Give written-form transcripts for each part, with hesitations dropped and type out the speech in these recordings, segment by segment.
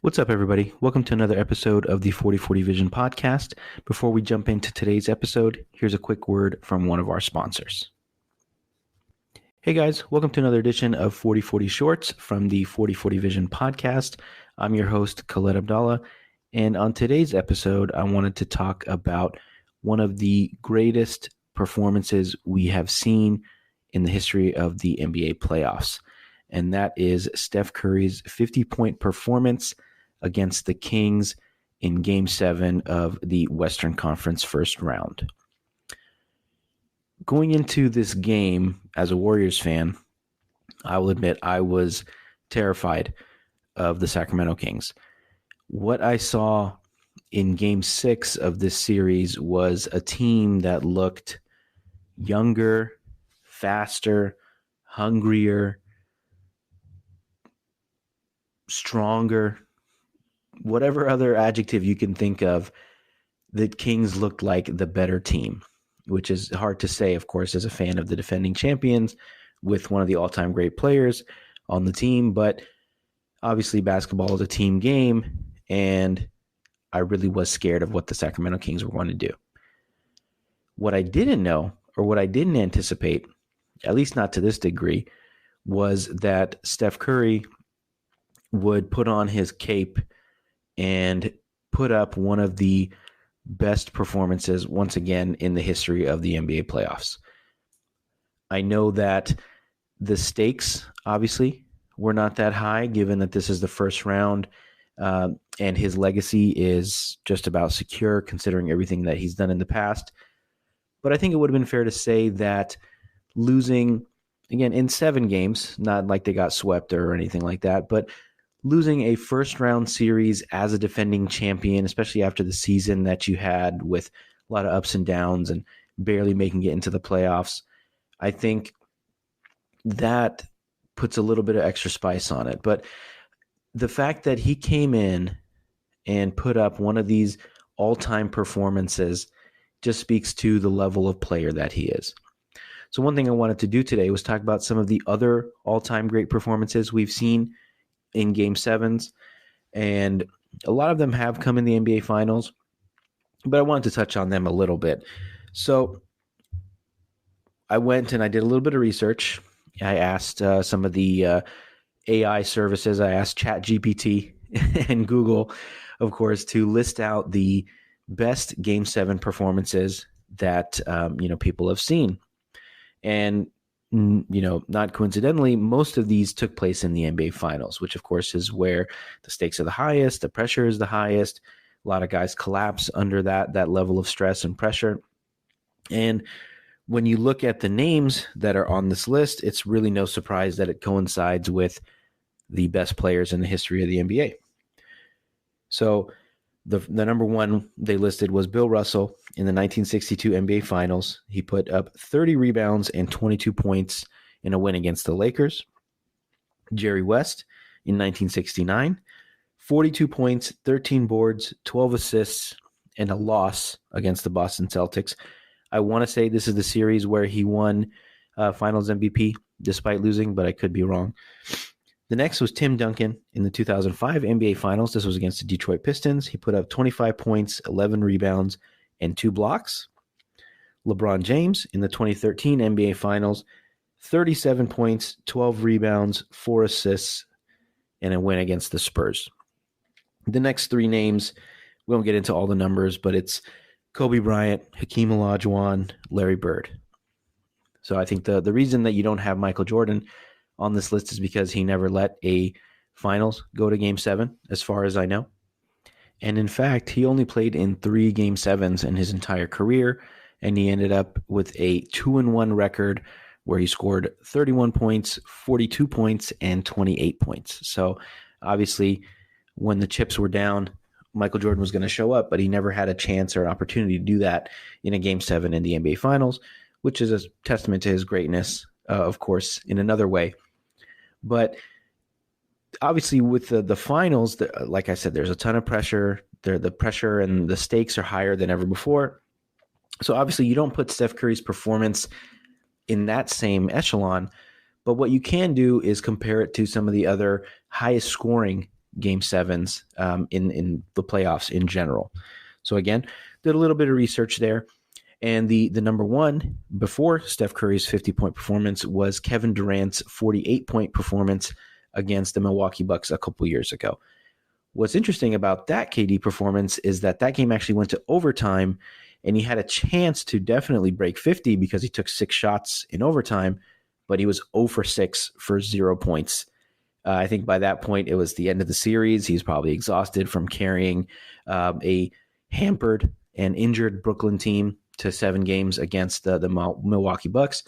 What's up, everybody? Welcome to another episode of the 4040 Vision podcast. Before we jump into today's episode, here's a quick word from one of our sponsors. Hey guys, welcome to another edition of 4040 Shorts from the 4040 Vision podcast. I'm your host, Khaled Abdallah, and on today's episode, I wanted to talk about one of the greatest performances we have seen in the history of the NBA playoffs, and that is Steph Curry's 50-point performance against the Kings in Game 7 of the Western Conference first round. Going into this game as a Warriors fan, I will admit I was terrified of the Sacramento Kings. What I saw in Game 6 of this series was a team that looked younger, faster, hungrier, stronger, whatever other adjective you can think of. The Kings looked like the better team, which is hard to say, of course, as a fan of the defending champions with one of the all-time great players on the team. But obviously basketball is a team game, and I really was scared of what the Sacramento Kings were going to do. What I didn't know, or what I didn't anticipate, at least not to this degree, was that Steph Curry would put on his cape and put up one of the best performances once again in the history of the NBA playoffs. I know that the stakes obviously were not that high, given that this is the first round, and his legacy is just about secure considering everything that he's done in the past. But I think it would have been fair to say that losing, again, in 7 games, not like they got swept or anything like that, but losing a first-round series as a defending champion, especially after the season that you had with a lot of ups and downs and barely making it into the playoffs, I think that puts a little bit of extra spice on it. But the fact that he came in and put up one of these all-time performances just speaks to the level of player that he is. So one thing I wanted to do today was talk about some of the other all-time great performances we've seen in Game 7s, and a lot of them have come in the NBA Finals, but I wanted to touch on them a little bit. So I went and I did a little bit of research. I asked some of the AI services. I asked ChatGPT and Google, of course, to list out the best Game 7 performances that people have seen. And not coincidentally, most of these took place in the NBA Finals, which of course is where the stakes are the highest, the pressure is the highest. A lot of guys collapse under that level of stress and pressure. And when you look at the names that are on this list, it's really no surprise that it coincides with the best players in the history of the NBA. So the number one they listed was Bill Russell in the 1962 NBA Finals. He put up 30 rebounds and 22 points in a win against the Lakers. Jerry West in 1969, 42 points, 13 boards, 12 assists, and a loss against the Boston Celtics. I want to say this is the series where he won Finals MVP despite losing, but I could be wrong. The next was Tim Duncan in the 2005 NBA Finals. This was against the Detroit Pistons. He put up 25 points, 11 rebounds, and 2 blocks. LeBron James in the 2013 NBA Finals, 37 points, 12 rebounds, 4 assists, and a win against the Spurs. The next 3 names, we won't get into all the numbers, but it's Kobe Bryant, Hakeem Olajuwon, Larry Bird. So I think the reason that you don't have Michael Jordan on this list is because he never let a finals go to Game 7, as far as I know. And in fact, he only played in 3 Game 7s in his entire career, and he ended up with a 2-1 record where he scored 31 points, 42 points, and 28 points. So obviously, when the chips were down, Michael Jordan was going to show up, but he never had a chance or an opportunity to do that in a Game 7 in the NBA Finals, which is a testament to his greatness, of course, in another way. But obviously with the finals, like I said, there's a ton of pressure. The pressure and the stakes are higher than ever before. So obviously you don't put Steph Curry's performance in that same echelon, but what you can do is compare it to some of the other highest scoring game sevens in the playoffs in general. So again, did a little bit of research there. And the number one before Steph Curry's 50-point performance was Kevin Durant's 48-point performance against the Milwaukee Bucks a couple years ago. What's interesting about that KD performance is that game actually went to overtime, and he had a chance to definitely break 50 because he took 6 shots in overtime, but he was 0 for 6 for 0 points. I think by that point, it was the end of the series. He's probably exhausted from carrying a hampered and injured Brooklyn team to 7 games against the Milwaukee Bucks.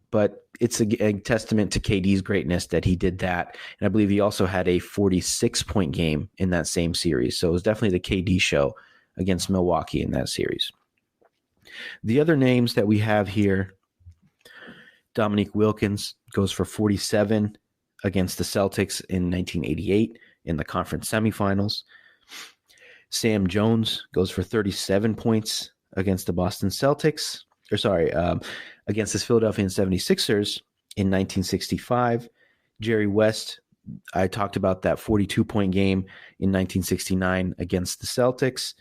But it's a testament to KD's greatness that he did that. And I believe he also had a 46-point game in that same series. So it was definitely the KD show against Milwaukee in that series. The other names that we have here, Dominique Wilkins goes for 47 against the Celtics in 1988 in the conference semifinals. Sam Jones goes for 37 points against the Boston Celtics, against the Philadelphia 76ers in 1965. Jerry West, I talked about that 42-point game in 1969 against the Celtics.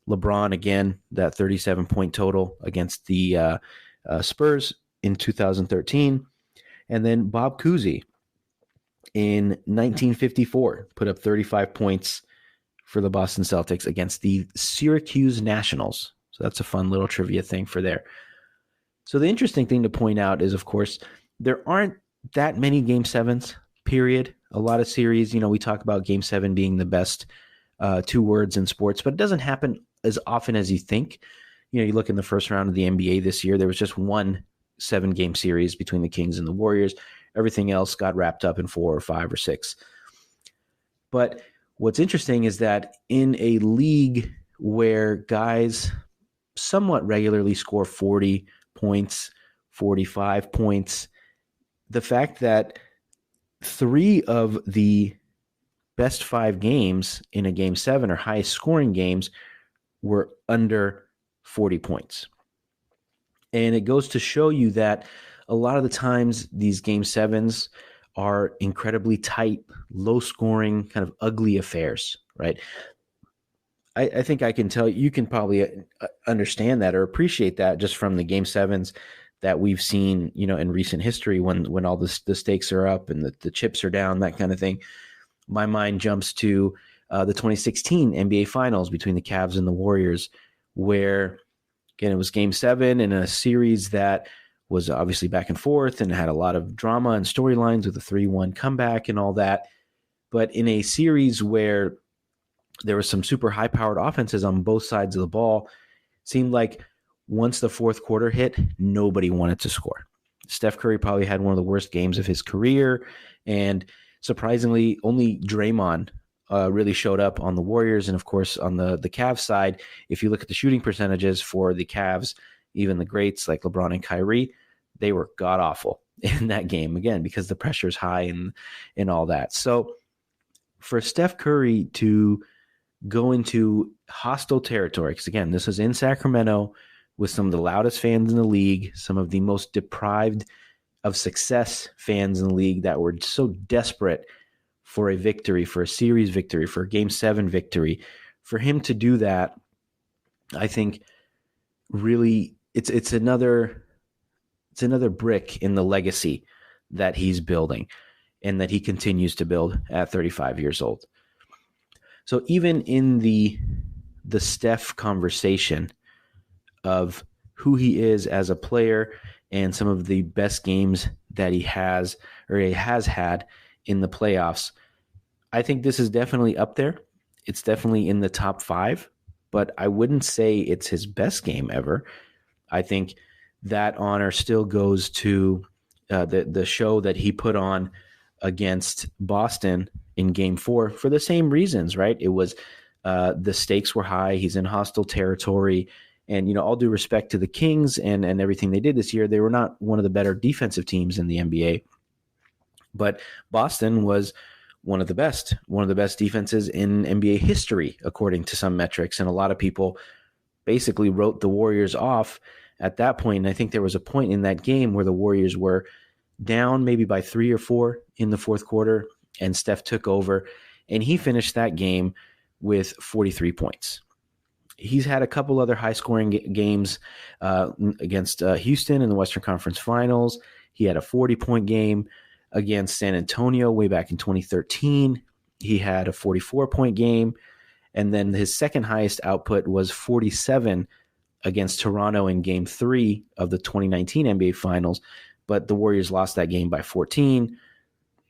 LeBron, again, that 37-point total against the Spurs in 2013. And then Bob Cousy in 1954 put up 35 points for the Boston Celtics against the Syracuse Nationals. So that's a fun little trivia thing for there. So the interesting thing to point out is, of course, there aren't that many Game 7s, period. A lot of series, we talk about Game 7 being the best 2 words in sports, but it doesn't happen as often as you think. You look in the first round of the NBA this year, there was just one 7-game series between the Kings and the Warriors. Everything else got wrapped up in 4 or 5 or 6. But what's interesting is that in a league where guys somewhat regularly score 40 points, 45 points, the fact that 3 of the best 5 games in a Game 7 or highest scoring games were under 40 points. And it goes to show you that a lot of the times these Game 7s are incredibly tight, low-scoring, kind of ugly affairs, right? I think I can tell you can probably understand that or appreciate that just from the Game 7s that we've seen, in recent history when all the stakes are up and the chips are down, that kind of thing. My mind jumps to the 2016 NBA Finals between the Cavs and the Warriors, where, again, it was Game 7 in a series that was obviously back and forth and had a lot of drama and storylines with a 3-1 comeback and all that. But in a series where there was some super high-powered offenses on both sides of the ball, it seemed like once the fourth quarter hit, nobody wanted to score. Steph Curry probably had one of the worst games of his career, and surprisingly, only Draymond really showed up on the Warriors. And of course, on the Cavs side, if you look at the shooting percentages for the Cavs, even the greats like LeBron and Kyrie, they were god-awful in that game, again, because the pressure is high and all that. So for Steph Curry to go into hostile territory, because again, this was in Sacramento with some of the loudest fans in the league, some of the most deprived of success fans in the league that were so desperate for a victory, for a series victory, for a Game 7 victory. For him to do that, I think really it's another brick in the legacy that he's building and that he continues to build at 35 years old. So even in the Steph conversation of who he is as a player and some of the best games that he has had in the playoffs, I think this is definitely up there. It's definitely in the top 5, but I wouldn't say it's his best game ever. I think that honor still goes to the show that he put on against Boston in Game 4 for the same reasons, right? It was the stakes were high. He's in hostile territory. And, all due respect to the Kings and everything they did this year, they were not one of the better defensive teams in the NBA. But Boston was one of the best defenses in NBA history, according to some metrics. And a lot of people basically wrote the Warriors off at that point. And I think there was a point in that game where the Warriors were down maybe by 3 or 4 in the fourth quarter. and Steph took over, and he finished that game with 43 points. He's had a couple other high-scoring games against Houston in the Western Conference Finals. He had a 40-point game against San Antonio way back in 2013. He had a 44-point game, and then his second highest output was 47 against Toronto in Game 3 of the 2019 NBA Finals, but the Warriors lost that game by 14.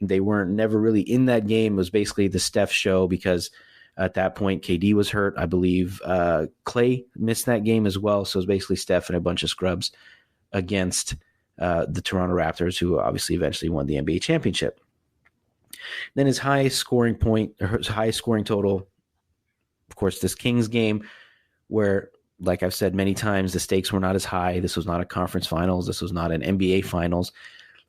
They weren't never really in that game. It was basically the Steph show because at that point, KD was hurt. I believe Clay missed that game as well. So it was basically Steph and a bunch of scrubs against the Toronto Raptors, who obviously eventually won the NBA championship. Then his highest scoring total, of course, this Kings game, where, like I've said many times, the stakes were not as high. This was not a conference finals. This was not an NBA finals.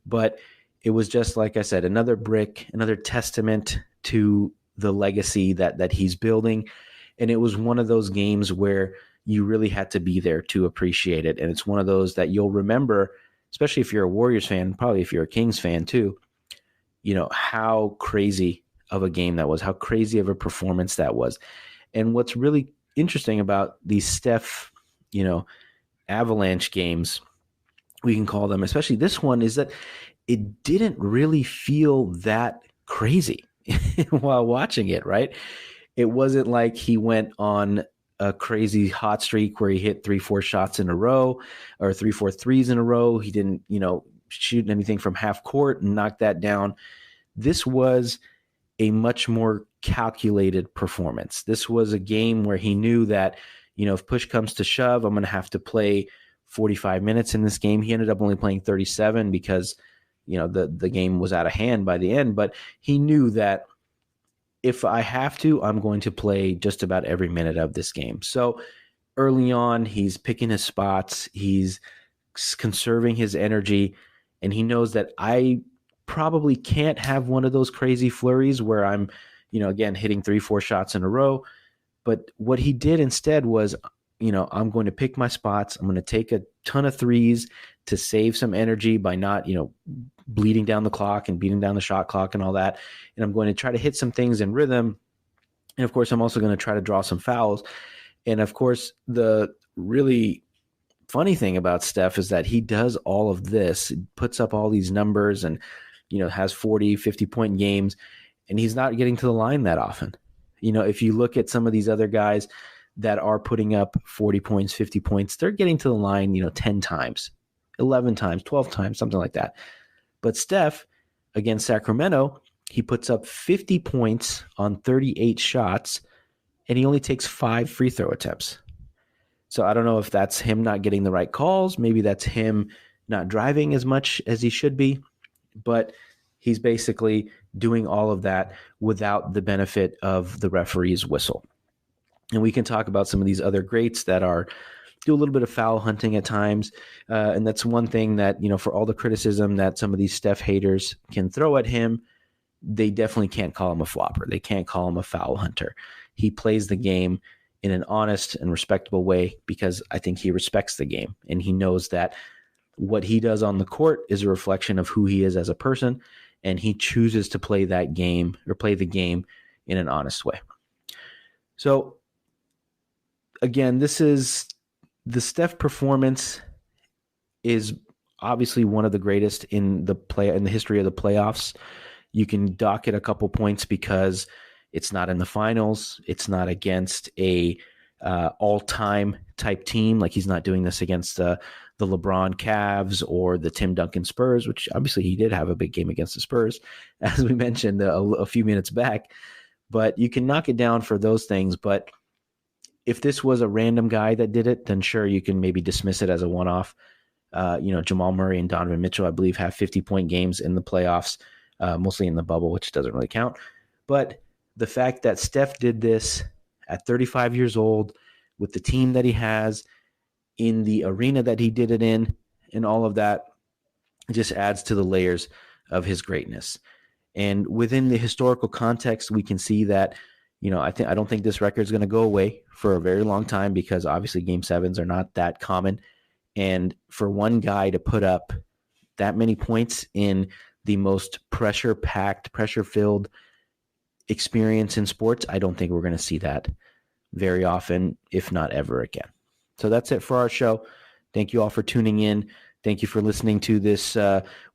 But it was just, like I said, another brick, another testament to the legacy that he's building. And it was one of those games where you really had to be there to appreciate it. And it's one of those that you'll remember, especially if you're a Warriors fan, probably if you're a Kings fan too, how crazy of a game that was, how crazy of a performance that was. And what's really interesting about these Steph, avalanche games, we can call them, especially this one, is that it didn't really feel that crazy while watching it, right? It wasn't like he went on a crazy hot streak where he hit 3-4 shots in a row or 3-4 threes in a row. He didn't, shoot anything from half court and knock that down. This was a much more calculated performance. This was a game where he knew that, if push comes to shove, I'm going to have to play 45 minutes in this game. He ended up only playing 37 because the game was out of hand by the end, but he knew that if I have to, I'm going to play just about every minute of this game. So early on, he's picking his spots, he's conserving his energy, and he knows that I probably can't have one of those crazy flurries where I'm, again, hitting 3-4 shots in a row. But what he did instead was, I'm going to pick my spots. I'm going to take a ton of threes to save some energy by not, bleeding down the clock and beating down the shot clock and all that. And I'm going to try to hit some things in rhythm. And of course, I'm also going to try to draw some fouls. And of course, the really funny thing about Steph is that he does all of this, puts up all these numbers and, has 40, 50-point games, and he's not getting to the line that often. If you look at some of these other guys that are putting up 40 points, 50 points, they're getting to the line, 10 times, 11 times, 12 times, something like that. But Steph, against Sacramento, he puts up 50 points on 38 shots, and he only takes 5 free throw attempts. So I don't know if that's him not getting the right calls. Maybe that's him not driving as much as he should be. But he's basically doing all of that without the benefit of the referee's whistle. And we can talk about some of these other greats that do a little bit of foul hunting at times. And that's one thing that, for all the criticism that some of these Steph haters can throw at him, they definitely can't call him a flopper. They can't call him a foul hunter. He plays the game in an honest and respectable way because I think he respects the game. And he knows that what he does on the court is a reflection of who he is as a person. And he chooses to play that game or play the game in an honest way. So again, the Steph performance is obviously one of the greatest in the history of the playoffs. You can dock it a couple points because it's not in the finals. It's not against a all-time type team. Like he's not doing this against the LeBron Cavs or the Tim Duncan Spurs, which obviously he did have a big game against the Spurs, as we mentioned a few minutes back. But you can knock it down for those things. But if this was a random guy that did it, then sure, you can maybe dismiss it as a one-off. Jamal Murray and Donovan Mitchell, I believe, have 50-point games in the playoffs, mostly in the bubble, which doesn't really count. But the fact that Steph did this at 35 years old with the team that he has, in the arena that he did it in, and all of that just adds to the layers of his greatness. And within the historical context, we can see that, I don't think this record is going to go away for a very long time because obviously Game 7s are not that common. And for one guy to put up that many points in the most pressure-packed, pressure-filled experience in sports, I don't think we're going to see that very often, if not ever again. So that's it for our show. Thank you all for tuning in. Thank you for listening to this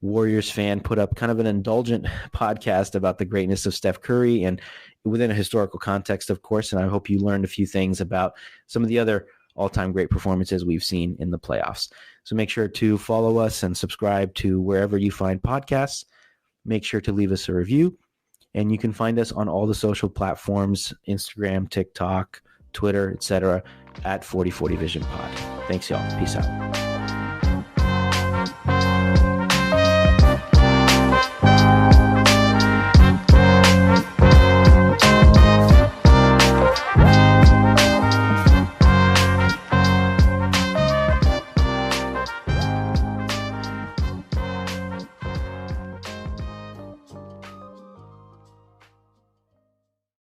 Warriors fan put up kind of an indulgent podcast about the greatness of Steph Curry and within a historical context, of course. And I hope you learned a few things about some of the other all-time great performances we've seen in the playoffs. So make sure to follow us and subscribe to wherever you find podcasts. Make sure to leave us a review. And you can find us on all the social platforms, Instagram, TikTok, Twitter, etc., at 4040 Vision Pod. Thanks, y'all. Peace out.